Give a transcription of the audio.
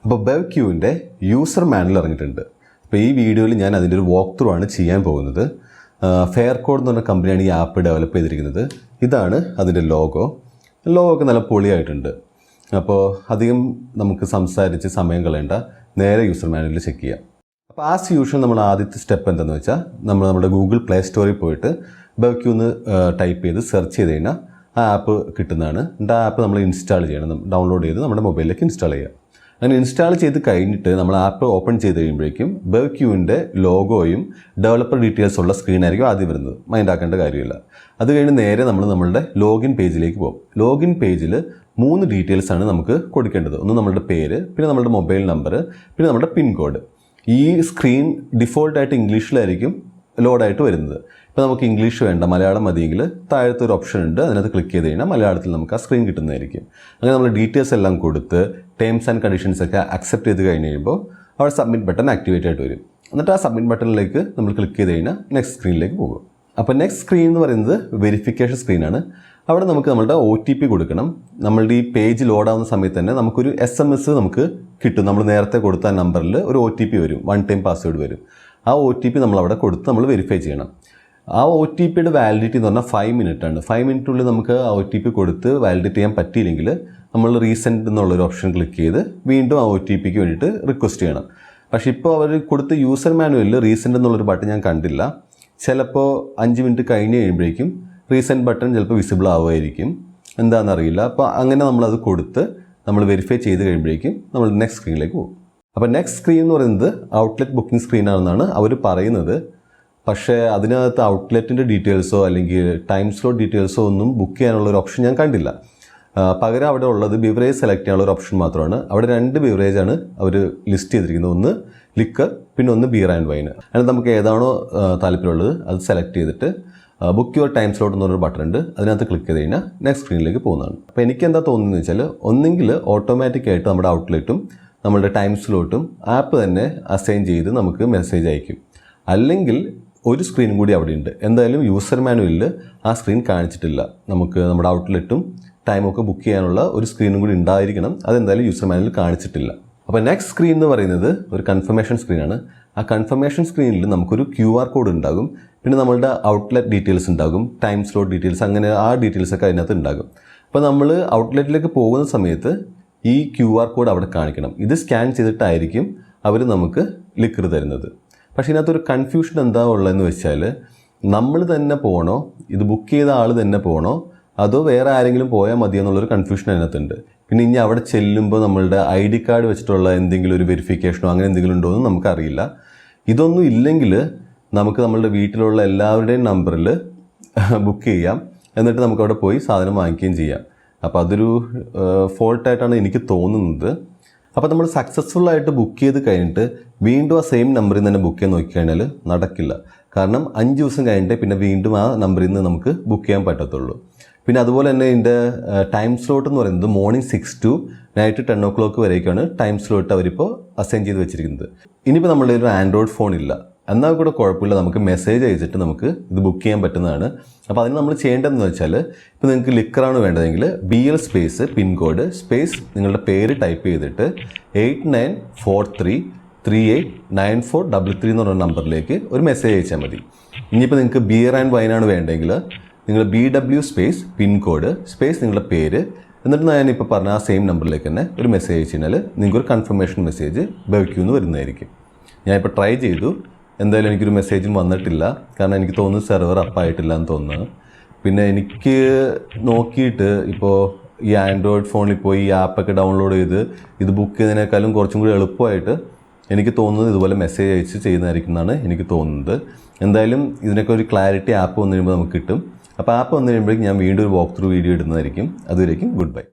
അപ്പോൾ BevQന്റെ user manual ഇറങ്ങിയിട്ടുണ്ട്. അപ്പോൾ ഈ വീഡിയോയിൽ ഞാൻ അതിൻ്റെ ഒരു വാക്ക് ത്രൂ ആണ് ചെയ്യാൻ പോകുന്നത്. ഫെയർ കോഡ് എന്ന് പറഞ്ഞ കമ്പനിയാണ് ഈ ആപ്പ് ഡെവലപ്പ് ചെയ്തിരിക്കുന്നത്. ഇതാണ് അതിൻ്റെ ലോഗോ ഒക്കെ നല്ല പൊളിയായിട്ടുണ്ട്. അപ്പോൾ അധികം നമുക്ക് സംസാരിച്ച് സമയം കളയേണ്ട, നേരെ യൂസർ മാനുവലിൽ ചെക്ക് ചെയ്യാം. അപ്പോൾ ആസ് യൂഷ്വൽ നമ്മൾ ആദ്യത്തെ സ്റ്റെപ്പ് എന്താണെന്ന് വെച്ചാൽ നമ്മുടെ ഗൂഗിൾ പ്ലേ സ്റ്റോറിൽ പോയിട്ട് BevQ എന്ന് ടൈപ്പ് ചെയ്ത് സെർച്ച് ചെയ്ത് കഴിഞ്ഞാൽ ആ ആപ്പ് കിട്ടുന്നതാണ്. എന്നിട്ട് ആ ആപ്പ് നമ്മൾ ഇൻസ്റ്റാൾ ചെയ്യണം, ഡൗൺലോഡ് ചെയ്ത് നമ്മുടെ മൊബൈലിലേക്ക് ഇൻസ്റ്റാൾ ചെയ്യുക. അങ്ങനെ ഇൻസ്റ്റാൾ ചെയ്ത് കഴിഞ്ഞിട്ട് നമ്മൾ ആപ്പ് ഓപ്പൺ ചെയ്ത് കഴിയുമ്പോഴേക്കും BevQൻ്റെ ലോഗോയും ഡെവലപ്പർ ഡീറ്റെയിൽസ് ഉള്ള സ്ക്രീനായിരിക്കും ആദ്യം വരുന്നത്. മൈൻഡ് ആക്കേണ്ട കാര്യമില്ല. അത് കഴിഞ്ഞ് നേരെ നമ്മളുടെ ലോഗിൻ പേജിലേക്ക് പോകും. ലോഗിൻ പേജിൽ 3 ഡീറ്റെയിൽസാണ് നമുക്ക് കൊടുക്കേണ്ടത്. ഒന്ന് നമ്മളുടെ പേര്, പിന്നെ നമ്മുടെ മൊബൈൽ നമ്പർ, പിന്നെ നമ്മുടെ പിൻ കോഡ്. ഈ സ്ക്രീൻ ഡിഫോൾട്ടായിട്ട് ഇംഗ്ലീഷിലായിരിക്കും ലോഡായിട്ട് വരുന്നത്. ഇപ്പോൾ നമുക്ക് ഇംഗ്ലീഷ് വേണ്ട, മലയാളം മതിയെങ്കിൽ താഴത്തെ ഒരു ഓപ്ഷൻ ഉണ്ട്, അതിനകത്ത് ക്ലിക്ക് ചെയ്ത് കഴിഞ്ഞാൽ മലയാളത്തിൽ നമുക്ക് ആ സ്ക്രീൻ കിട്ടുന്നതായിരിക്കും. അങ്ങനെ നമ്മൾ ഡീറ്റെയിൽസ് എല്ലാം കൊടുത്ത് ടേംസ് ആൻഡ് കണ്ടീഷൻസ് ഒക്കെ അക്സെപ്റ്റ് ചെയ്ത് കഴിഞ്ഞ് കഴിയുമ്പോൾ അവിടെ സബ്മിറ്റ് ബട്ടൺ ആക്ടിവേറ്റ് ആയിട്ട് വരും. എന്നിട്ട് ആ സബ്മിറ്റ് ബട്ടണിലേക്ക് നമ്മൾ ക്ലിക്ക് ചെയ്ത് കഴിഞ്ഞാൽ നെക്സ്റ്റ് സ്ക്രീനിലേക്ക് പോകും. അപ്പോൾ നെക്സ്റ്റ് സ്ക്രീൻ എന്ന് പറയുന്നത് വെരിഫിക്കേഷൻ സ്ക്രീനാണ്. അവിടെ നമുക്ക് നമ്മളുടെ OTP കൊടുക്കണം. നമ്മളുടെ ഈ പേജ് ലോഡാവുന്ന സമയത്ത് തന്നെ നമുക്കൊരു SMS നമുക്ക് കിട്ടും. നമ്മൾ നേരത്തെ കൊടുത്ത ആ നമ്പറിൽ ഒരു OTP വരും, 1 ടൈം പാസ്വേഡ് വരും. ആ OTP നമ്മളവിടെ കൊടുത്ത് നമ്മൾ വെരിഫൈ ചെയ്യണം. ആ OTPയുടെ വാലിഡിറ്റി എന്ന് പറഞ്ഞാൽ 5 മിനിറ്റ് ആണ്. 5 മിനിറ്റിനുള്ളിൽ നമുക്ക് ആ OTP കൊടുത്ത് വാലിഡേറ്റ് ചെയ്യാൻ പറ്റിയില്ലെങ്കിൽ നമ്മൾ റീസെൻഡ് എന്നുള്ളൊരു ഓപ്ഷൻ ക്ലിക്ക് ചെയ്ത് വീണ്ടും ആ OTPക്ക് വേണ്ടിയിട്ട് റിക്വസ്റ്റ് ചെയ്യണം. പക്ഷേ ഇപ്പോൾ അവർ കൊടുത്ത യൂസർ മാനുവലിൽ റീസെൻഡ് എന്നുള്ളൊരു ബട്ടൺ ഞാൻ കണ്ടില്ല. ചിലപ്പോൾ 5 മിനിറ്റ് കഴിഞ്ഞ് കഴിയുമ്പോഴേക്കും റീസെൻഡ് ബട്ടൺ ചിലപ്പോൾ വിസിബിൾ ആവുമായിരിക്കും, എന്താണെന്നറിയില്ല. അപ്പോൾ അങ്ങനെ നമ്മളത് കൊടുത്ത് നമ്മൾ വെരിഫൈ ചെയ്ത് കഴിയുമ്പോഴേക്കും നമ്മൾ നെക്സ്റ്റ് സ്ക്രീനിലേക്ക് പോകും. അപ്പോൾ നെക്സ്റ്റ് സ്ക്രീൻ എന്ന് പറയുന്നത് ഔട്ട്ലെറ്റ് ബുക്കിംഗ് സ്ക്രീനാണെന്നാണ് അവർ പറയുന്നത്. പക്ഷേ അതിനകത്ത് ഔട്ട്ലെറ്റിൻ്റെ ഡീറ്റെയിൽസോ അല്ലെങ്കിൽ ടൈം സ്ലോട്ട് ഡീറ്റെയിൽസോ ഒന്നും ബുക്ക് ചെയ്യാനുള്ള ഒരു ഓപ്ഷൻ ഞാൻ കണ്ടില്ല. പകരം അവിടെ ഉള്ളത് ബിവറേജ് സെലക്ട് ചെയ്യാനുള്ള ഒരു ഓപ്ഷൻ മാത്രമാണ്. അവിടെ 2 ബിവറേജാണ് അവർ ലിസ്റ്റ് ചെയ്തിരിക്കുന്നത്. ഒന്ന് ലിക്കർ, പിന്നെ ഒന്ന് ബിയർ ആൻഡ് വൈൻ. അതിന് നമുക്ക് ഏതാണോ താല്പര്യമുള്ളത് അത് സെലക്ട് ചെയ്തിട്ട് ബുക്ക് യുവർ ടൈം സ്ലോട്ട് എന്നൊരു ബട്ടൺ ഉണ്ട്, അതിനകത്ത് ക്ലിക്ക് ചെയ്ത് കഴിഞ്ഞാൽ നെക്സ്റ്റ് സ്ക്രീനിലേക്ക് പോകുന്നതാണ്. അപ്പോൾ എനിക്ക് എന്താ തോന്നുന്നത് വെച്ചാൽ, ഒന്നെങ്കിൽ ഓട്ടോമാറ്റിക്കായിട്ട് നമ്മുടെ ഔട്ട്ലെറ്റും നമ്മളുടെ ടൈം സ്ലോട്ടും ആപ്പ് തന്നെ അസൈൻ ചെയ്ത് നമുക്ക് മെസ്സേജ് അയക്കും. അല്ലെങ്കിൽ ഒരു സ്ക്രീൻ കൂടി അവിടെ ഉണ്ട്. എന്തായാലും യൂസർ മാനുവലിൽ ആ സ്ക്രീൻ കാണിച്ചിട്ടില്ല. നമുക്ക് നമ്മുടെ ഔട്ട്ലെറ്റും ടൈമൊക്കെ ബുക്ക് ചെയ്യാനുള്ള ഒരു സ്ക്രീനും കൂടി ഉണ്ടായിരിക്കണം. അതെന്തായാലും യൂസർ മാനുവലിൽ കാണിച്ചിട്ടില്ല. അപ്പോൾ നെക്സ്റ്റ് സ്ക്രീൻ എന്ന് പറയുന്നത് ഒരു കൺഫർമേഷൻ സ്ക്രീനാണ്. ആ കൺഫർമേഷൻ സ്ക്രീനിൽ നമുക്കൊരു QR കോഡ് ഉണ്ടാകും, പിന്നെ നമ്മളുടെ ഔട്ട്ലെറ്റ് ഡീറ്റെയിൽസ് ഉണ്ടാകും, ടൈം സ്ലോട്ട് ഡീറ്റെയിൽസ്, അങ്ങനെ ആ ഡീറ്റെയിൽസൊക്കെ അതിനകത്ത് ഉണ്ടാകും. അപ്പോൾ നമ്മൾ ഔട്ട്ലെറ്റിലേക്ക് പോകുന്ന സമയത്ത് ഈ QR കോഡ് അവിടെ കാണിക്കണം. ഇത് സ്കാൻ ചെയ്തിട്ടായിരിക്കും അവർ നമുക്ക് ലിക്കർ തരുന്നത്. പക്ഷേ ഇതിനകത്തൊരു കൺഫ്യൂഷൻ എന്താ ഉള്ളതെന്ന് വെച്ചാൽ, നമ്മൾ തന്നെ പോകണോ, ഇത് ബുക്ക് ചെയ്ത ആൾ തന്നെ പോകണോ, അതോ വേറെ ആരെങ്കിലും പോയാൽ മതിയോ എന്നുള്ളൊരു കൺഫ്യൂഷൻ അതിനകത്തുണ്ട്. പിന്നെ ഇനി അവിടെ ചെല്ലുമ്പോൾ നമ്മളുടെ ID കാർഡ് വെച്ചിട്ടുള്ള എന്തെങ്കിലും ഒരു വെരിഫിക്കേഷനോ അങ്ങനെ എന്തെങ്കിലും ഉണ്ടോ എന്ന് നമുക്കറിയില്ല. ഇതൊന്നും ഇല്ലെങ്കിൽ നമുക്ക് നമ്മളുടെ വീട്ടിലുള്ള എല്ലാവരുടെയും നമ്പറിൽ ബുക്ക് ചെയ്യാം, എന്നിട്ട് നമുക്കവിടെ പോയി സാധനം വാങ്ങിക്കുകയും ചെയ്യാം. അപ്പോൾ അതൊരു ഫോൾട്ടായിട്ടാണ് എനിക്ക് തോന്നുന്നത്. അപ്പോൾ നമ്മൾ സക്സസ്ഫുള്ളായിട്ട് ബുക്ക് ചെയ്ത് കഴിഞ്ഞിട്ട് വീണ്ടും ആ സെയിം നമ്പറിൽ നിന്ന് തന്നെ ബുക്ക് ചെയ്യാൻ നോക്കിക്കഴിഞ്ഞാൽ നടക്കില്ല. കാരണം 5 ദിവസം കഴിഞ്ഞിട്ട് പിന്നെ വീണ്ടും ആ നമ്പറിൽ നിന്ന് നമുക്ക് ബുക്ക് ചെയ്യാൻ പറ്റത്തുള്ളൂ. പിന്നെ അതുപോലെ തന്നെ ഇതിൻ്റെ ടൈം സ്ലോട്ട് എന്ന് പറയുന്നത് മോർണിംഗ് 6 to നൈറ്റ് 10 o'clock വരേക്കാണ് ടൈം സ്ലോട്ട് അവരിപ്പോൾ അസൈൻ ചെയ്ത് വെച്ചിരിക്കുന്നത്. ഇനിയിപ്പോൾ നമ്മളുടെ ഒരു ആൻഡ്രോയിഡ് ഫോൺ ഇല്ല, എന്നാൽ കൂടെ കുഴപ്പമില്ല, നമുക്ക് മെസ്സേജ് അയച്ചിട്ട് നമുക്ക് ഇത് ബുക്ക് ചെയ്യാൻ പറ്റുന്നതാണ്. അപ്പോൾ അതിന് നമ്മൾ ചെയ്യേണ്ടതെന്ന് വെച്ചാൽ, ഇപ്പോൾ നിങ്ങൾക്ക് ലിക്കറാണ് വേണ്ടതെങ്കിൽ BL space pin code space നിങ്ങളുടെ പേര് ടൈപ്പ് ചെയ്തിട്ട് 8943389433 എന്ന് പറഞ്ഞ നമ്പറിലേക്ക് ഒരു മെസ്സേജ് അയച്ചാൽ മതി. ഇനിയിപ്പോൾ നിങ്ങൾക്ക് ബിയർ ആൻഡ് വൈനാണ് വേണ്ടെങ്കിൽ നിങ്ങൾ BW space pin code space നിങ്ങളുടെ പേര്, എന്നിട്ട് ഞാനിപ്പോൾ പറഞ്ഞ ആ സെയിം നമ്പറിലേക്ക് തന്നെ ഒരു മെസ്സേജ് അയച്ചു കഴിഞ്ഞാൽ നിങ്ങൾക്കൊരു കൺഫർമേഷൻ മെസ്സേജ് BevQ എന്ന് വരുന്നതായിരിക്കും. ഞാനിപ്പോൾ ട്രൈ ചെയ്തു, എന്തായാലും എനിക്കൊരു മെസ്സേജും വന്നിട്ടില്ല. കാരണം എനിക്ക് തോന്നുന്നു സെർവർ അപ്പായിട്ടില്ല എന്ന് തോന്നുന്നു. പിന്നെ എനിക്ക് നോക്കിയിട്ട് ഇപ്പോൾ ഈ ആൻഡ്രോയിഡ് ഫോണിൽ പോയി ഈ ആപ്പൊക്കെ ഡൗൺലോഡ് ചെയ്ത് ഇത് ബുക്ക് ചെയ്തതിനേക്കാളും കുറച്ചും കൂടി എളുപ്പമായിട്ട് എനിക്ക് തോന്നുന്നത് ഇതുപോലെ മെസ്സേജ് അയച്ച് ചെയ്യുന്നതായിരിക്കും എന്നാണ് എനിക്ക് തോന്നുന്നത്. എന്തായാലും ഇതിനൊക്കെ ഒരു ക്ലാരിറ്റി ആപ്പ് വന്നു കഴിയുമ്പോൾ നമുക്ക് കിട്ടും. അപ്പോൾ ആപ്പ് വന്നു കഴിയുമ്പോഴേക്കും ഞാൻ വീണ്ടും ഒരു വാക്ക് ത്രൂ വീഡിയോ ഇടുന്നതായിരിക്കും. അതുവരേക്കും ഗുഡ് ബൈ.